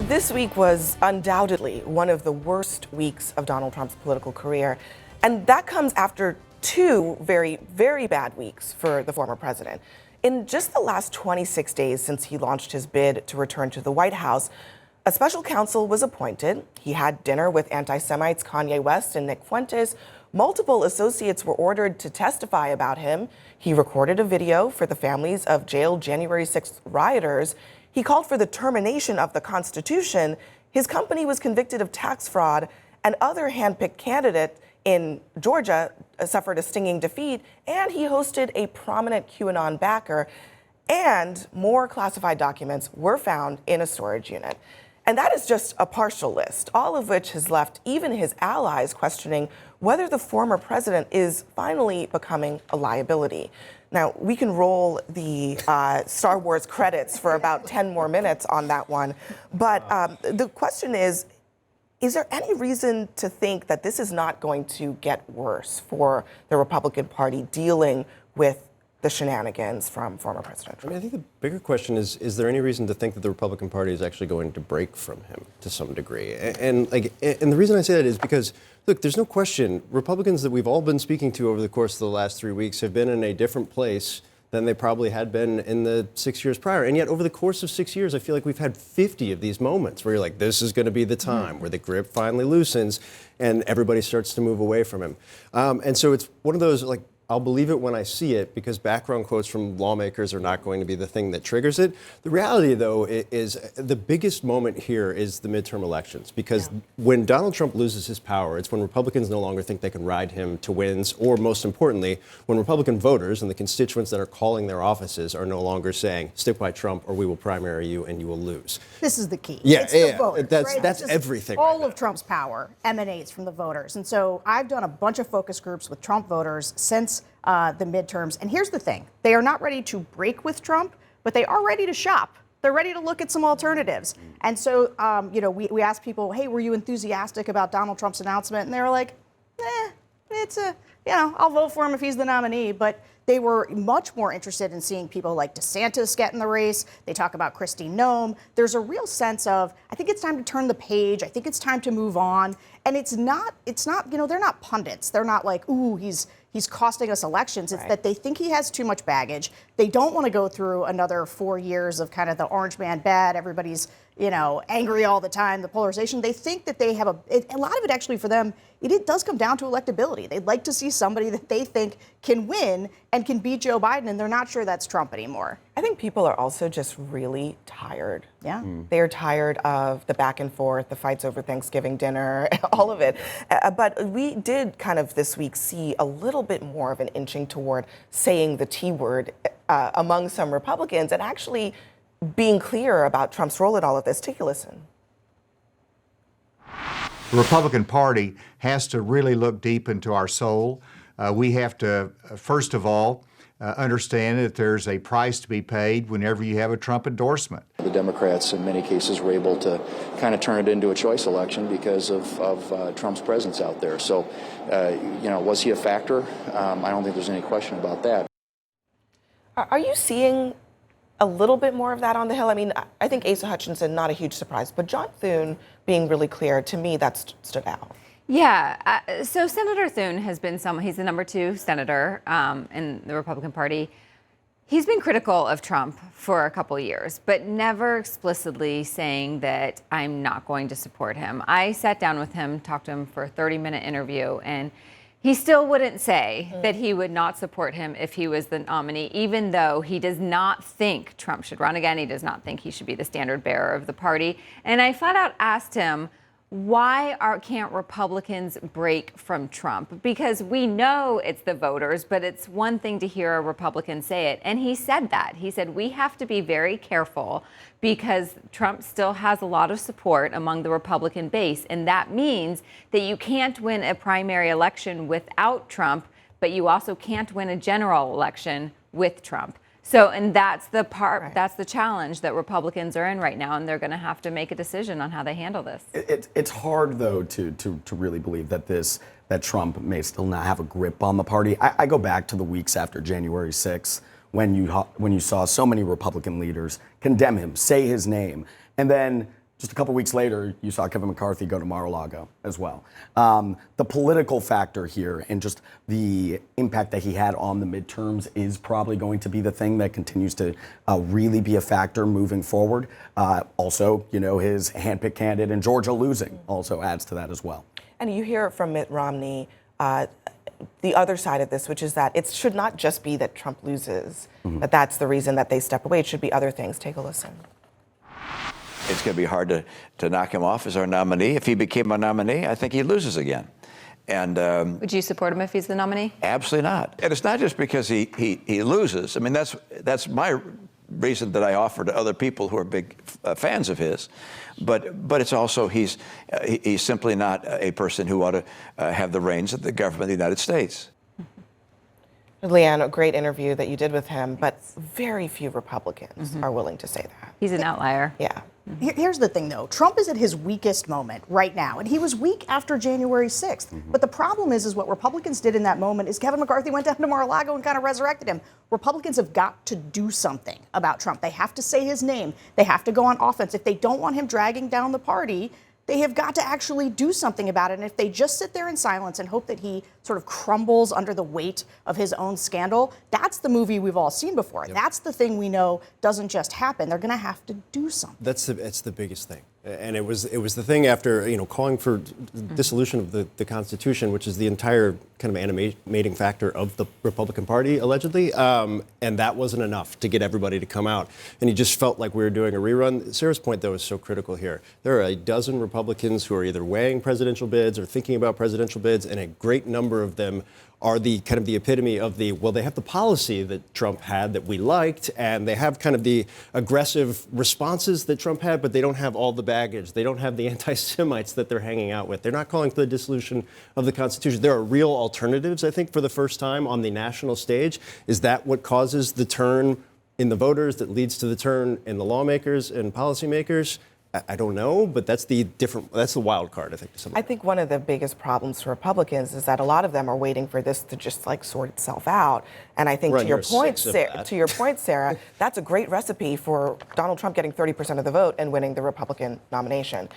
This week was undoubtedly one of the worst weeks of Donald Trump's political career. And that comes after two very, very bad weeks for the former president. In just the last 26 days since he launched his bid to return to the White House, a special counsel was appointed. He had dinner with anti-Semites Kanye West and Nick Fuentes. Multiple associates were ordered to testify about him. He recorded a video for the families of jailed January 6th rioters. He called for the termination of the Constitution. His company was convicted of tax fraud, and other handpicked candidate in Georgia suffered a stinging defeat, and he hosted a prominent QAnon backer, and more classified documents were found in a storage unit. And that is just a partial list, all of which has left even his allies questioning whether the former president is finally becoming a liability. Now, we can roll the Star Wars credits for about 10 more minutes on that one. But the question is there any reason to think that this is not going to get worse for the Republican Party dealing with the shenanigans from former President Trump? I think the bigger question is there any reason to think that the Republican Party is actually going to break from him to some degree? And the reason I say that is because, look, there's no question Republicans that we've all been speaking to over the course of the last 3 weeks have been in a different place than they probably had been in the 6 years prior. And yet over the course of 6 years, I feel like we've had 50 of these moments where you're like, this is going to be the time where the grip finally loosens and everybody starts to move away from him. And so it's one of those, like, I'll believe it when I see it, because background quotes from lawmakers are not going to be the thing that triggers it. The reality, though, is the biggest moment here is the midterm elections, because when Donald Trump loses his power, it's when Republicans no longer think they can ride him to wins, or most importantly, when Republican voters and the constituents that are calling their offices are no longer saying, stick by Trump or we will primary you and you will lose. This is the key. Yeah, it's the voters, that's everything. All right of Trump's power emanates from the voters. And so I've done a bunch of focus groups with Trump voters since the midterms. And here's the thing. They are not ready to break with Trump, but they are ready to shop. They're ready to look at some alternatives. And so, we asked people, hey, were you enthusiastic about Donald Trump's announcement? And they were like, I'll vote for him if he's the nominee. But they were much more interested in seeing people like DeSantis get in the race. They talk about Kristi Noem. There's a real sense of, I think it's time to turn the page. I think it's time to move on. And it's not, they're not pundits. They're not like, ooh, he's costing us elections. It's that they think he has too much baggage. They don't want to go through another 4 years of kind of the orange man bad. Everybody's, angry all the time, the polarization. They think that they have a lot of it actually for them, it does come down to electability. They'd like to see somebody that they think can win and can beat Joe Biden, and they're not sure that's Trump anymore. I think people are also just really tired. Yeah. They're tired of the back and forth, the fights over Thanksgiving dinner, all of it. But we did kind of this week see a little bit more of an inching toward saying the T word among some Republicans and actually being clear about Trump's role in all of this. Take a listen. The Republican Party has to really look deep into our soul. We have to, first of all, understand that there's a price to be paid whenever you have a Trump endorsement. The Democrats, in many cases, were able to kind of turn it into a choice election because of Trump's presence out there. So, was he a factor? I don't think there's any question about that. Are you seeing a little bit more of that on the Hill? I mean, I think Asa Hutchinson, not a huge surprise, but John Thune being really clear, to me, that stood out. Yeah, so Senator Thune has been he's the number 2 senator in the Republican Party. He's been critical of Trump for a couple years, but never explicitly saying that I'm not going to support him. I sat down with him, talked to him for a 30-minute interview, and he still wouldn't say that he would not support him if he was the nominee, even though he does not think Trump should run again. He does not think he should be the standard bearer of the party. And I flat out asked him, why can't Republicans break from Trump? Because we know it's the voters, but it's one thing to hear a Republican say it. And he said that. He said, we have to be very careful because Trump still has a lot of support among the Republican base. And that means that you can't win a primary election without Trump, but you also can't win a general election with Trump. So, and that's the part, that's the challenge that Republicans are in right now, and they're going to have to make a decision on how they handle this. It's hard, though, to really believe that Trump may still not have a grip on the party. I go back to the weeks after January 6th when you saw so many Republican leaders condemn him, say his name, and then Just a couple weeks later, you saw Kevin McCarthy go to Mar-a-Lago as well. The political factor here and just the impact that he had on the midterms is probably going to be the thing that continues to really be a factor moving forward. Also, his handpicked candidate in Georgia losing also adds to that as well. And you hear from Mitt Romney the other side of this, which is that it should not just be that Trump loses, that that's the reason that they step away. It should be other things. Take a listen. It's going to be hard to knock him off as our nominee. If he became a nominee, I think he loses again. And Would you support him if he's the nominee? absolutely not. And it's not just because he loses. I mean, that's my reason that I offer to other people who are big fans of his. But it's also he's simply not a person who ought to have the reins of the government of the United States. Leanne, a great interview that you did with him, but very few Republicans are willing to say that. He's an outlier. Yeah. Here's the thing, though. Trump is at his weakest moment right now, and he was weak after January 6th. But the problem is what Republicans did in that moment is Kevin McCarthy went down to Mar-a-Lago and kind of resurrected him. Republicans have got to do something about Trump. They have to say his name. They have to go on offense. If they don't want him dragging down the party, they have got to actually do something about it. And if they just sit there in silence and hope that he sort of crumbles under the weight of his own scandal, that's the movie we've all seen before. Yep. That's the thing we know doesn't just happen. They're going to have to do something. That's the biggest thing. And it was the thing after, calling for dissolution of the Constitution, which is the entire kind of animating factor of the Republican Party, allegedly. And that wasn't enough to get everybody to come out. And you just felt like we were doing a rerun. Sarah's point, though, is so critical here. There are a dozen Republicans who are either weighing presidential bids or thinking about presidential bids, and a great number of them are the kind of the epitome of they have the policy that Trump had that we liked, and they have kind of the aggressive responses that Trump had, but they don't have all the baggage. They don't have the anti-Semites that they're hanging out with. They're not calling for the dissolution of the Constitution. There are real alternatives, I think, for the first time on the national stage. Is that what causes the turn in the voters that leads to the turn in the lawmakers and policymakers? I don't know, but that's the wild card, I think. I think one of the biggest problems for Republicans is that a lot of them are waiting for this to just sort itself out. And I think to your point, Sarah, that's a great recipe for Donald Trump getting 30% of the vote and winning the Republican nomination.